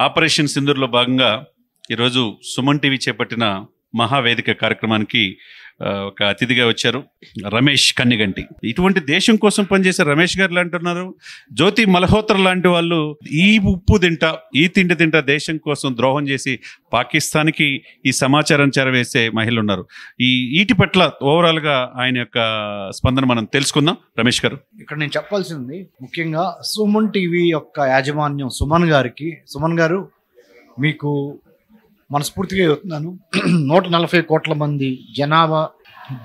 Operation సింధూర్లో భాగంగా ఈరోజు Suman TV చేపట్టిన మహావేదిక కార్యక్రమానికి ఒక అతిథిగా వచ్చారు రమేష్ కన్నిగంటి. ఇటువంటి దేశం కోసం పనిచేసే రమేష్ గారు అంటున్నారు, జ్యోతి మల్హోత్రా లాంటి వాళ్ళు ఈ ఉప్పు తింటా ఈ తిండి తింటా దేశం కోసం ద్రోహం చేసి పాకిస్తాన్కి ఈ సమాచారం చేరవేసే మహిళలు ఉన్నారు. వీటి పట్ల ఓవరాల్గా ఆయన యొక్క స్పందన మనం తెలుసుకుందాం. రమేష్ గారు, ఇక్కడ నేను చెప్పాల్సింది ముఖ్యంగా సుమన్ టీవీ యొక్క యాజమాన్యం సుమన్ గారు మీకు మనస్ఫూర్తిగా చెప్తున్నాను. 140 కోట్ల మంది జనాభా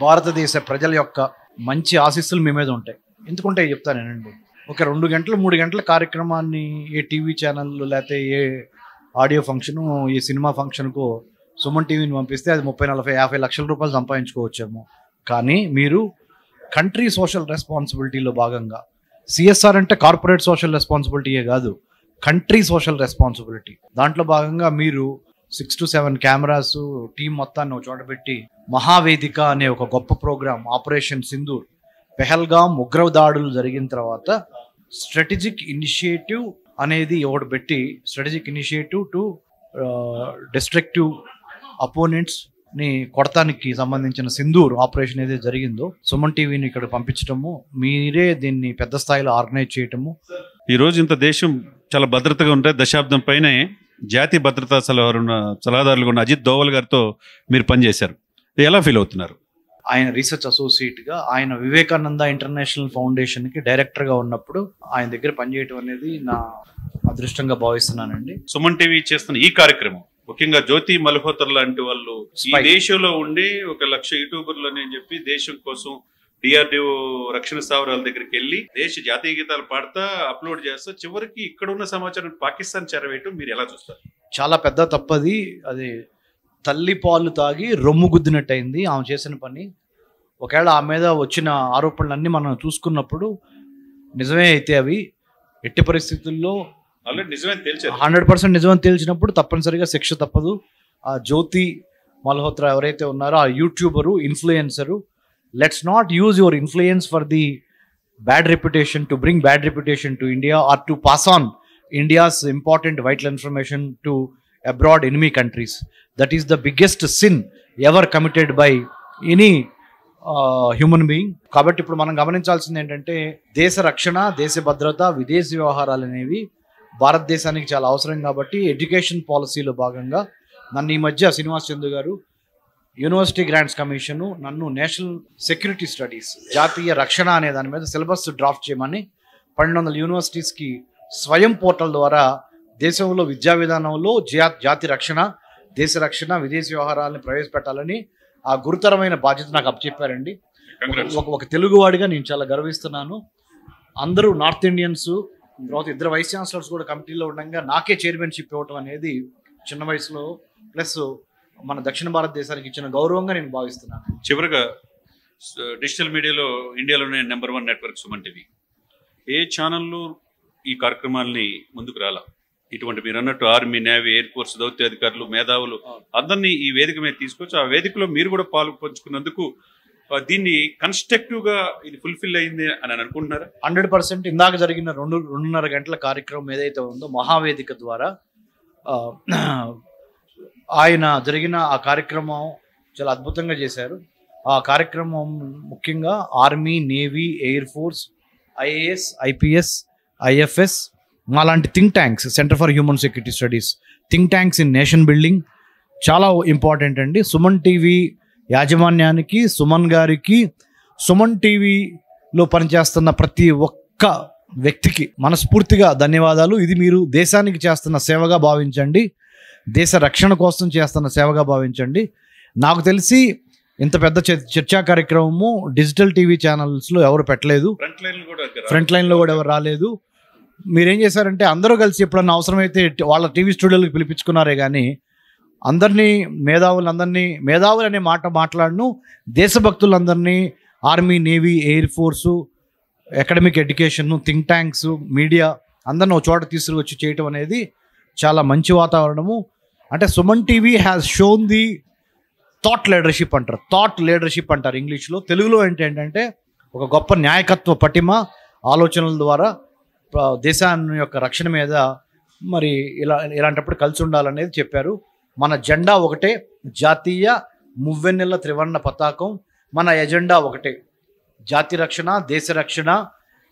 భారతదేశ ప్రజల యొక్క మంచి ఆశీస్సులు మీ మీద ఉంటాయి. ఎందుకుంటే చెప్తానేనండి, ఒక 2 గంటలు 3 గంటల కార్యక్రమాన్ని ఏ టీవీ ఛానల్ లేకపోతే ఏ ఆడియో ఫంక్షను ఏ సినిమా ఫంక్షన్కు సుమన్ టీవీని పంపిస్తే అది 30-40-50 లక్షల రూపాయలు సంపాదించుకోవచ్చేమో. కానీ మీరు కంట్రీ సోషల్ రెస్పాన్సిబిలిటీలో భాగంగా, సిఎస్ఆర్ అంటే కార్పొరేట్ సోషల్ రెస్పాన్సిబిలిటీయే కాదు, కంట్రీ సోషల్ రెస్పాన్సిబిలిటీ, దాంట్లో భాగంగా మీరు 6 to 7 కెమెరాస్ టీం మొత్తాన్ని ఒక చోట పెట్టి మహావేదిక అనే ఒక గొప్ప ప్రోగ్రామ్ ఆపరేషన్ సింధూర్ పెహల్గాం ఉగ్ర దాడులు జరిగిన తర్వాత స్ట్రాటజిక్ ఇనిషియేటివ్ అనేది ఒకటి పెట్టి strategic initiative to destructive opponents ని కొడతానికి సంబంధించిన సింధూర్ ఆపరేషన్ ఏదైతే జరిగిందో సుమన్ టీవీని ఇక్కడ పంపించటము, మీరే దీన్ని పెద్ద స్థాయిలో ఆర్గనైజ్ చేయటము. ఈరోజు ఇంత దేశం చాలా భద్రతగా ఉంటే దశాబ్దం పైనే జాతీయ భద్రతా సలహాదారులు ఉన్న అజిత్ దోవల్ గారితో మీరు పనిచేశారు. ఎలా ఫీల్ అవుతున్నారు? ఆయన రీసెర్చ్ అసోసియేట్గా ఆయన వివేకానంద ఇంటర్నేషనల్ ఫౌండేషన్కి డైరెక్టర్గా ఉన్నప్పుడు ఆయన దగ్గర పనిచేయటం అనేది నా అదృష్టంగా భావిస్తున్నానండి. సుమన్ టీవీ చేస్తున్న ఈ కార్యక్రమం ముఖ్యంగా జ్యోతి మల్హోత్రా లాంటి వాళ్ళు ఈ దేశంలో ఉండి 1 లక్ష యూట్యూబర్లు అని చెప్పి దేశం కోసం డిఆర్డిఓ రక్షణ స్థావరాల దగ్గరికి వెళ్ళి దేశ జాతీయ గీతాలు పాడుతా అప్లోడ్ చేస్తా చివరికి ఇక్కడ ఉన్న సమాచారం పాకిస్తాన్ చేరవేయటం మీరు ఎలా చూస్తారు? చాలా పెద్ద తప్పది. అది తల్లి పాలు తాగి రొమ్ము గుద్దినట్టయింది ఆమె చేసిన పని. ఒకవేళ ఆమె మీద వచ్చిన ఆరోపణలన్నీ మనం చూసుకున్నప్పుడు నిజమే అయితే అవి ఎట్టి పరిస్థితుల్లో 100% నిజమని తేల్చినప్పుడు తప్పనిసరిగా శిక్ష తప్పదు. ఆ జ్యోతి మల్హోత్రా ఎవరైతే ఉన్నారో ఆ YouTuber influencer, let's not use your influence for the bad reputation to bring bad reputation to India or to pass on India's important vital information to abroad enemy countries. That is the biggest sin ever committed by any human being. కాబట్టి ఇప్పుడు మనం గమనించాల్సింది ఏంటంటే దేశ రక్షణ, దేశ భద్రత, విదేశీ వ్యవహారాలు అనేవి భారతదేశానికి చాలా అవసరం. కాబట్టి ఎడ్యుకేషన్ పాలసీలో భాగంగా నన్ను ఈ మధ్య శ్రీనివాస్ చంద్ర గారు యూనివర్సిటీ గ్రాంట్స్ కమిషను నన్ను నేషనల్ సెక్యూరిటీ స్టడీస్ జాతీయ రక్షణ అనే దాని మీద సిలబస్ డ్రాఫ్ట్ చేయమని 1200 యూనివర్సిటీస్కి స్వయం పోర్టల్ ద్వారా దేశంలో విద్యా విధానంలో జాతి రక్షణ, దేశ రక్షణ, విదేశీ వ్యవహారాలను ప్రవేశపెట్టాలని ఆ గురుతరమైన బాధ్యత నాకు అప్పచెప్పారండి. ఒక తెలుగువాడిగా నేను చాలా గర్విస్తున్నాను. అందరూ నార్త్ ఇండియన్స్, తర్వాత 2 వైస్ ఛాన్సలర్స్ కూడా కమిటీలో ఉండగా నాకే చైర్మన్షిప్ ఇవ్వటం అనేది చిన్న వయసులో ప్లస్ మన దక్షిణ భారతదేశానికి ఇచ్చిన గౌరవంగా నేను భావిస్తున్నాను. చివరిగా డిజిటల్ మీడియాలో ఇండియాలోనే నెంబర్ 1 నెట్వర్క్ సుమన్ టీవీ. ఏ ఛానళ్ళు ఈ కార్యక్రమాల్ని ముందుకు రాలా? ఇటువంటి మీరు అన్నట్టు ఆర్మీ, నేవీ, ఎయిర్ ఫోర్స్ దౌత్య అధికారులు, మేధావులు అందరినీ ఈ వేదిక మీద తీసుకొచ్చి ఆ వేదికలో మీరు కూడా పాలు పంచుకున్నందుకు దీన్ని కన్స్ట్రక్టివ్గా ఇది ఫుల్ఫిల్ అయింది అని అనుకుంటున్నారా? 100%. ఇందాక జరిగిన 2.5 గంటల కార్యక్రమం ఏదైతే ఉందో మహావేదిక ద్వారా ఆయన జరిగిన ఆ కార్యక్రమం చాలా అద్భుతంగా చేశారు. ఆ కార్యక్రమం ముఖ్యంగా army, navy, air force, IAS, IPS, IFS అలాంటి think tanks, centre for human security studies think tanks in nation building చాలా ఇంపార్టెంట్ అండి. సుమన్ టీవీ యాజమాన్యానికి, సుమన్ గారికి, సుమన్ టీవీలో పనిచేస్తున్న ప్రతి ఒక్క వ్యక్తికి మనస్ఫూర్తిగా ధన్యవాదాలు. ఇది మీరు దేశానికి చేస్తున్న సేవగా భావించండి, దేశ రక్షణ కోసం చేస్తున్న సేవగా భావించండి. నాకు తెలిసి ఇంత పెద్ద చర్చా కార్యక్రమము డిజిటల్ టీవీ ఛానల్స్లో ఎవరు పెట్టలేదు, ఫ్రంట్ లైన్లో కూడా ఎవరు రాలేదు. మీరేం చేశారంటే అందరూ కలిసి ఎప్పుడన్నా అవసరమైతే వాళ్ళ టీవీ స్టూడియోలకు పిలిపించుకున్నారే కానీ అందరినీ మేధావులు అనే మాట మాట్లాడను, దేశభక్తులందరినీ army, navy, air force, academic education, think tanks, media అందరిని ఒక చోట తీసుకొచ్చి చేయటం అనేది చాలా మంచి వాతావరణము. అంటే Suman TV has shown the thought leadership అంటారు ఇంగ్లీష్లో. తెలుగులో ఏంటంటే ఒక గొప్ప నాయకత్వ పటిమ ఆలోచనల ద్వారా దేశాన్ని యొక్క రక్షణ మీద మరి ఇలాంటప్పుడు కలిసి ఉండాలనేది చెప్పారు. మన జెండా ఒకటే, జాతీయ మువ్వెన్నెల త్రివర్ణ పతాకం. మన ఎజెండా ఒకటే, జాతి రక్షణ, దేశ రక్షణ,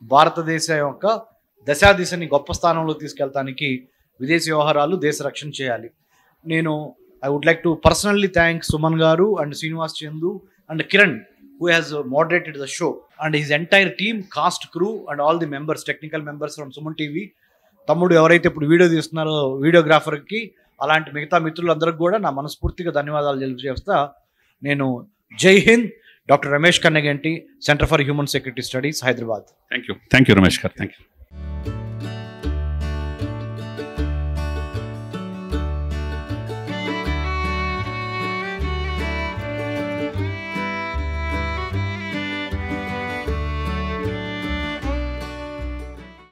భారతదేశం యొక్క దశాదిశని గొప్ప స్థానంలో తీసుకెళ్తానికి విదేశీ వ్యవహారాలు, దేశ రక్షణ చేయాలి. నేను I would like to personally thank Suman garu and Srinivas Chandu and Kiran who has moderated the show and his entire team, cast, crew and all the members, technical members from Suman TV. తమ్ముడు ఎవరైతే ఇప్పుడు వీడియో తీస్తున్నారో వీడియోగ్రాఫర్కి, అలాంటి మిగతా మిత్రులందరికీ కూడా నా మనస్ఫూర్తిగా ధన్యవాదాలు తెలియజేస్తా. నేను Jai Hind. Doctor Ramesh Kanneganti, centre for human security studies, Hyderabad. Thank you Ramesh garu. Thank you.